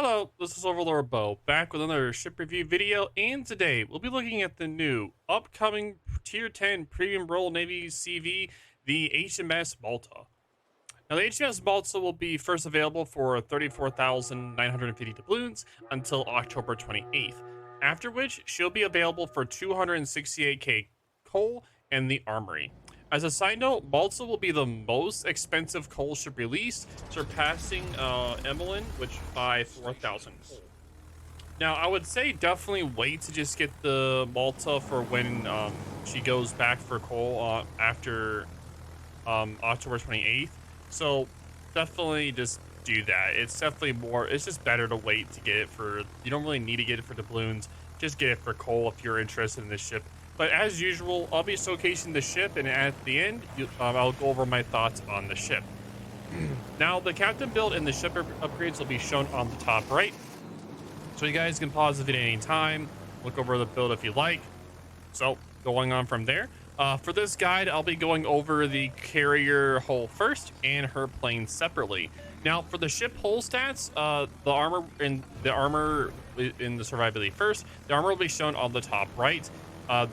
Hello, this is OverlordBou, back with another ship review video, and today we'll be looking at the new upcoming Tier 10 Premium Royal Navy CV, the HMS Malta. Now, the HMS Malta will be first available for 34,950 doubloons until October 28th, after which she'll be available for 268k coal and the armory. As a side note, Malta will be the most expensive coal ship released, surpassing Emmeline, which by 4,000 coal. Now, I would say definitely wait to just get the Malta for when she goes back for coal after October 28th. So definitely just do that. It's definitely it's just better to wait to get it for, you don't really need to get it for doubloons. Just get it for coal if you're interested in this ship. But as usual, I'll be showcasing the ship, and at the end, I'll go over my thoughts on the ship. Now, the captain build and the ship upgrades will be shown on the top right. So you guys can pause the video any time, look over the build if you like. So, going on from there. For this guide, I'll be going over the carrier hull first and her plane separately. Now, for the ship hull stats, the armor in the survivability first, the armor will be shown on the top right.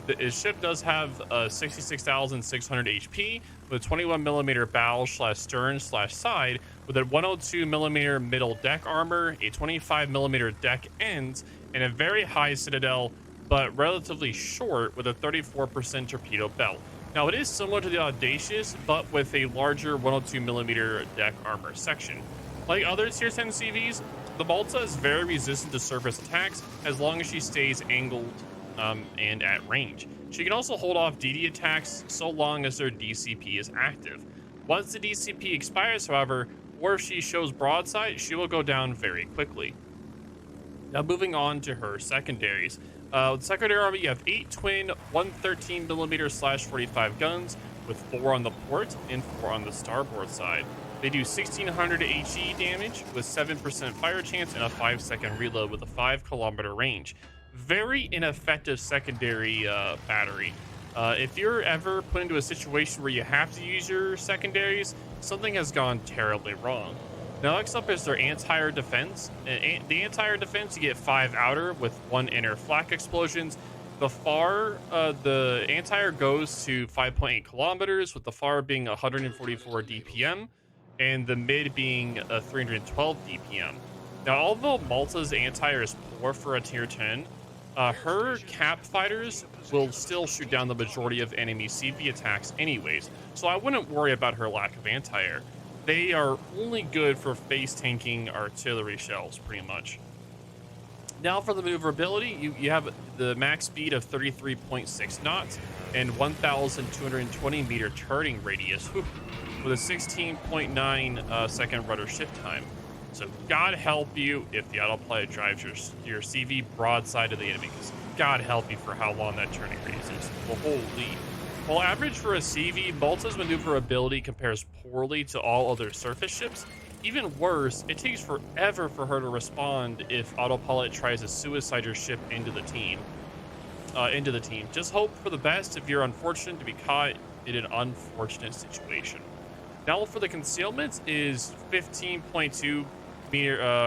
The ship does have 66,600 HP with 21 millimeter bow / stern / side with a 102 millimeter middle deck armor, a 25 millimeter deck ends, and a very high citadel, but relatively short with a 34% torpedo belt. Now, it is similar to the Audacious, but with a larger 102 millimeter deck armor section. Like other Tier 10 CVs, the Malta is very resistant to surface attacks as long as she stays angled and at range. She can also hold off DD attacks so long as their DCP is active. Once the DCP expires, however, or if she shows broadside, she will go down very quickly. Now, moving on to her secondaries. The secondary army, you have 8 twin 113mm / 45 guns with 4 on the port and 4 on the starboard side. They do 1600 HE damage with 7% fire chance and a 5-second reload with a 5-kilometer range. Very ineffective secondary battery. If you're ever put into a situation where you have to use your secondaries, something has gone terribly wrong. Now, next up is their anti-air defense. The anti-air defense, you get 5 outer with 1 inner flak explosions. The anti-air goes to 5.8 kilometers, with the far being 144 DPM and the mid being 312 DPM. Now, although Malta's anti-air is poor for a tier 10, her cap fighters will still shoot down the majority of enemy CV attacks anyways, so I wouldn't worry about her lack of anti-air. They are only good for face tanking artillery shells, pretty much. Now, for the maneuverability, you have the max speed of 33.6 knots and 1,220 meter turning radius, with a 16.9 second rudder shift time. So God help you if the autopilot drives your CV broadside to the enemy, because God help you for how long that turning radius is. Well, holy. While average for a CV, Malta's maneuverability compares poorly to all other surface ships. Even worse, it takes forever for her to respond if autopilot tries to suicide your ship into the team. Just hope for the best if you're unfortunate to be caught in an unfortunate situation. Now, for the concealment is 15.2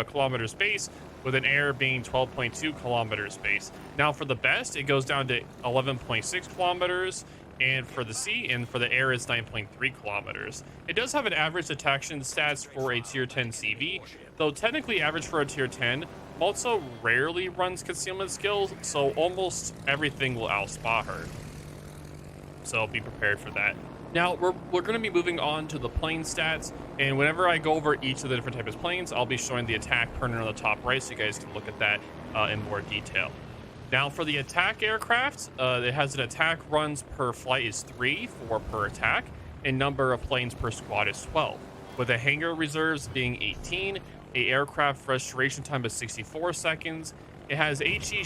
kilometers base, with an air being 12.2 kilometers base. Now, for the best, it goes down to 11.6 kilometers, and for the sea and for the air, it's 9.3 kilometers. It does have an average detection stats for a tier 10 CV, though technically average for a tier 10. Malta rarely runs concealment skills, so almost everything will outspot her. So be prepared for that. Now, we're going to be moving on to the plane stats, and whenever I go over each of the different types of planes, I'll be showing the attack permanent on the top right, so you guys can look at that in more detail. Now, for the attack aircraft, it has an attack runs per flight is 3, 4 per attack, and number of planes per squad is 12, with the hangar reserves being 18, a aircraft restoration time of 64 seconds. It has HE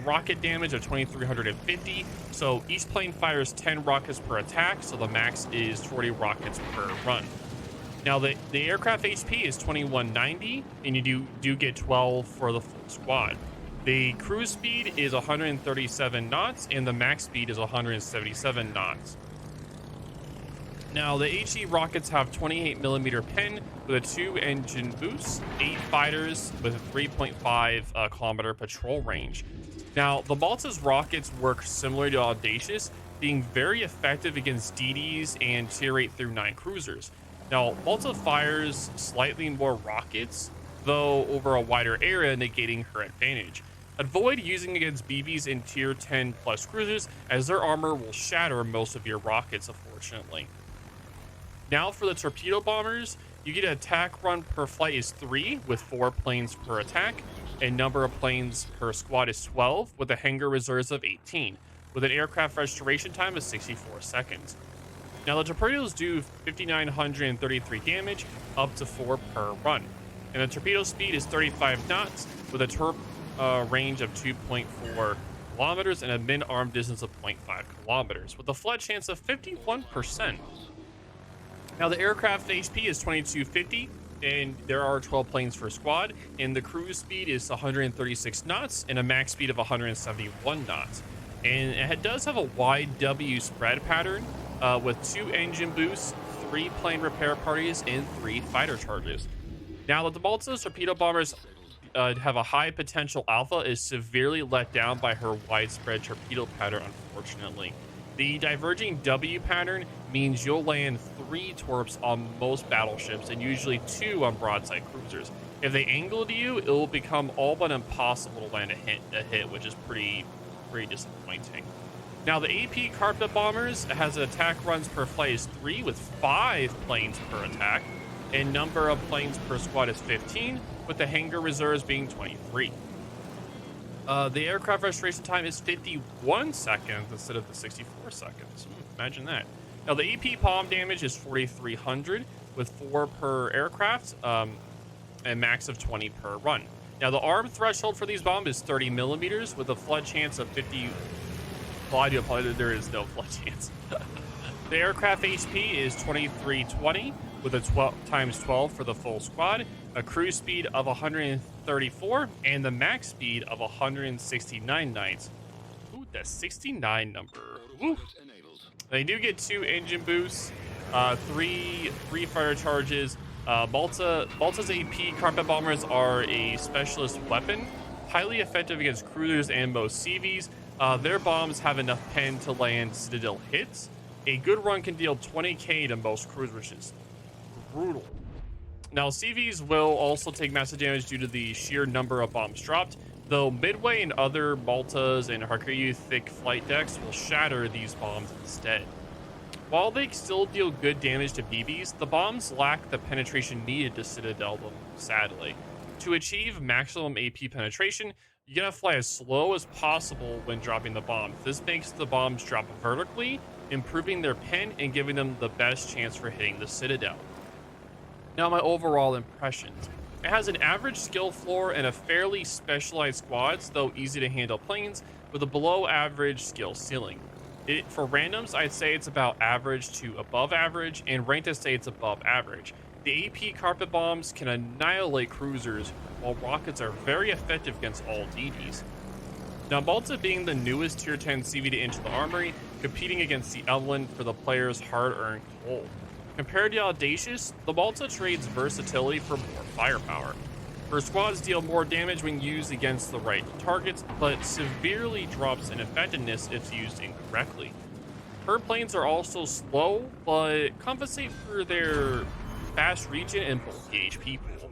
rocket damage of 2,350, so each plane fires 10 rockets per attack, so the max is 40 rockets per run. Now, the aircraft HP is 2,190, and you do get 12 for the full squad. The cruise speed is 137 knots, and the max speed is 177 knots. Now, the HE rockets have 28mm pen with a 2-engine boost, 8 fighters with a 3.5 kilometer patrol range. Now, the Malta's rockets work similar to Audacious, being very effective against DDs and tier 8 through 9 cruisers. Now, Malta fires slightly more rockets, though over a wider area, negating her advantage. Avoid using against BBs in tier 10 plus cruisers, as their armor will shatter most of your rockets, unfortunately. Now for the Torpedo Bombers, you get an attack run per flight is 3 with 4 planes per attack, and number of planes per squad is 12 with a hangar reserves of 18, with an aircraft restoration time of 64 seconds. Now the torpedoes do 5,933 damage, up to 4 per run, and the torpedo speed is 35 knots with a torp range of 2.4 kilometers and a min-arm distance of 0.5 kilometers, with a flood chance of 51%. Now the aircraft HP is 2250, and there are 12 planes per squad, and the cruise speed is 136 knots and a max speed of 171 knots. And it does have a wide W spread pattern with 2 engine boosts, 3 plane repair parties, and 3 fighter charges. Now that the Malta's torpedo bombers have a high potential alpha is severely let down by her widespread torpedo pattern, unfortunately. The diverging W pattern means you'll land 3 torps on most battleships and usually 2 on broadside cruisers. If they angle to you, it will become all but impossible to land a hit, which is pretty disappointing. Now the AP Carpet Bombers has an attack runs per flight is 3 with 5 planes per attack, and number of planes per squad is 15, with the hangar reserves being 23. The aircraft restoration time is 51 seconds instead of the 64 seconds. Imagine that. Now, the AP palm damage is 4,300 with 4 per aircraft and max of 20 per run. Now, the arm threshold for these bombs is 30 millimeters with a flood chance of 50. Well, I do apologize. There is no flood chance. The aircraft HP is 2320 with a 12 times 12 for the full squad, a cruise speed of 134, and the max speed of 169 knots. Ooh, that 69 number. Ooh. They do get 2 engine boosts, 3 fighter charges. Malta's AP carpet bombers are a specialist weapon, highly effective against cruisers and most CVs. Their bombs have enough pen to land Citadel hits. A good run can deal 20k to most cruisers, which is brutal. Now, CVs will also take massive damage due to the sheer number of bombs dropped, though Midway and other Maltas and Harkiryu thick flight decks will shatter these bombs instead. While they still deal good damage to BBs, the bombs lack the penetration needed to Citadel them, sadly. To achieve maximum AP penetration, you gotta fly as slow as possible when dropping the bombs. This makes the bombs drop vertically, improving their pen and giving them the best chance for hitting the Citadel. Now, my overall impressions. It has an average skill floor and a fairly specialized squads, though easy to handle planes, with a below average skill ceiling. For randoms, I'd say it's about average to above average, and ranked I'd say it's above average. The AP carpet bombs can annihilate cruisers, while rockets are very effective against all DDs. Now, Malta being the newest tier 10 CV to enter the armory, competing against the Evelyn for the player's hard-earned gold. Compared to Audacious, the Malta trades versatility for more firepower. Her squads deal more damage when used against the right targets, but severely drops in effectiveness if used incorrectly. Her planes are also slow, but compensate for their fast regen and bulky HP pool.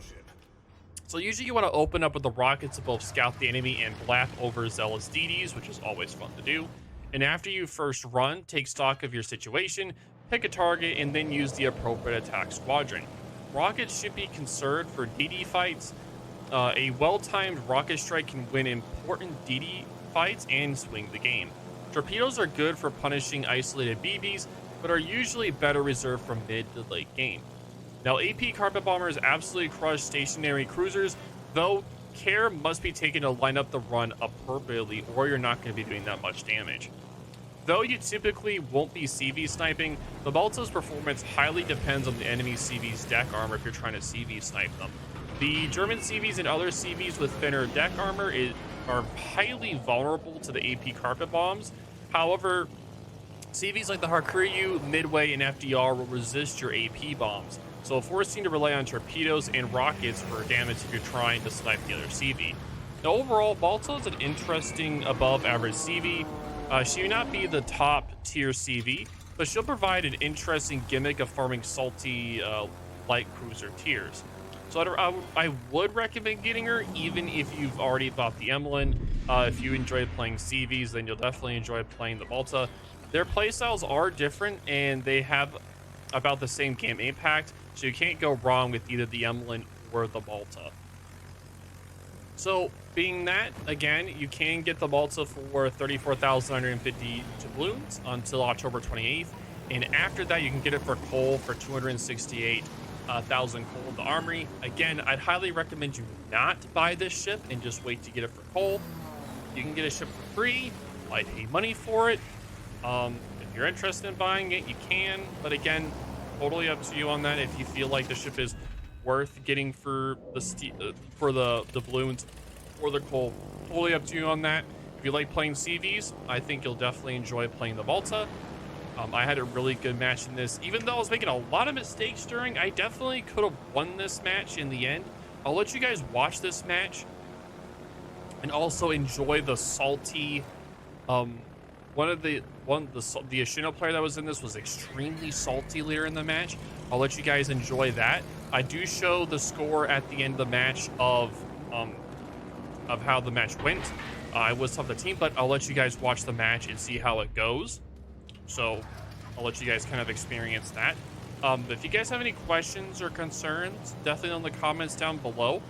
So usually you want to open up with the rockets to both scout the enemy and blap over zealous DDs, which is always fun to do. And after you first run, take stock of your situation, pick a target, and then use the appropriate attack squadron. Rockets should be conserved for DD fights. A well-timed rocket strike can win important DD fights and swing the game. Torpedoes are good for punishing isolated BBs, but are usually better reserved for mid to late game. Now, AP carpet bombers absolutely crush stationary cruisers, though care must be taken to line up the run appropriately, or you're not going to be doing that much damage. Though you typically won't be CV sniping, the Malta's performance highly depends on the enemy CV's deck armor if you're trying to CV snipe them. The German CVs and other CVs with thinner deck armor are highly vulnerable to the AP carpet bombs. However, CVs like the Hakuryu, Midway, and FDR will resist your AP bombs, so forcing to rely on torpedoes and rockets for damage if you're trying to snipe the other CV. Now, overall, Malta is an interesting above-average CV. She may not be the top-tier CV, but she'll provide an interesting gimmick of farming salty light cruiser tiers. So I would recommend getting her, even if you've already bought the Emlyn. If you enjoy playing CVs, then you'll definitely enjoy playing the Malta. Their playstyles are different, and they have about the same game impact, so you can't go wrong with either the Emlyn or the Malta. So, being that, again, you can get the Malta for 34,950 doubloons until October 28th, and after that, you can get it for coal for 268,000 coal in the armory. Again, I'd highly recommend you not buy this ship and just wait to get it for coal. You can get a ship for free. I pay money for it. If you're interested in buying it, you can. But again, totally up to you on that. If you feel like the ship is worth getting for the balloons or the coal, totally up to you on that. If you like playing CVs, I think you'll definitely enjoy playing the Malta. I had a really good match in this. Even though I was making a lot of mistakes during, I definitely could have won this match in the end. I'll let you guys watch this match and also enjoy the salty. The Ashino player that was in this was extremely salty later in the match. I'll let you guys enjoy that. I do show the score at the end of the match of how the match went. I was top of the team, but I'll let you guys watch the match and see how it goes. So I'll let you guys kind of experience that. If you guys have any questions or concerns, definitely in the comments down below.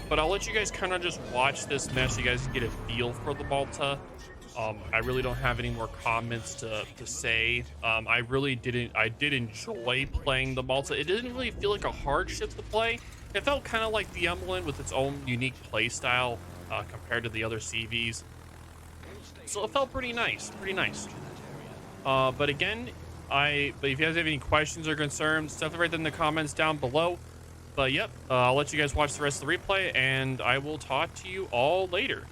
But I'll let you guys kind of just watch this match so you guys can get a feel for the Malta. I really don't have any more comments to say. I did enjoy playing the Malta. It didn't really feel like a hard ship to play. It felt kind of like the Emlyn with its own unique play style compared to the other CVs. So it felt pretty nice, but again, but if you guys have any questions or concerns, definitely write them in the comments down below. But yep, I'll let you guys watch the rest of the replay, and I will talk to you all later.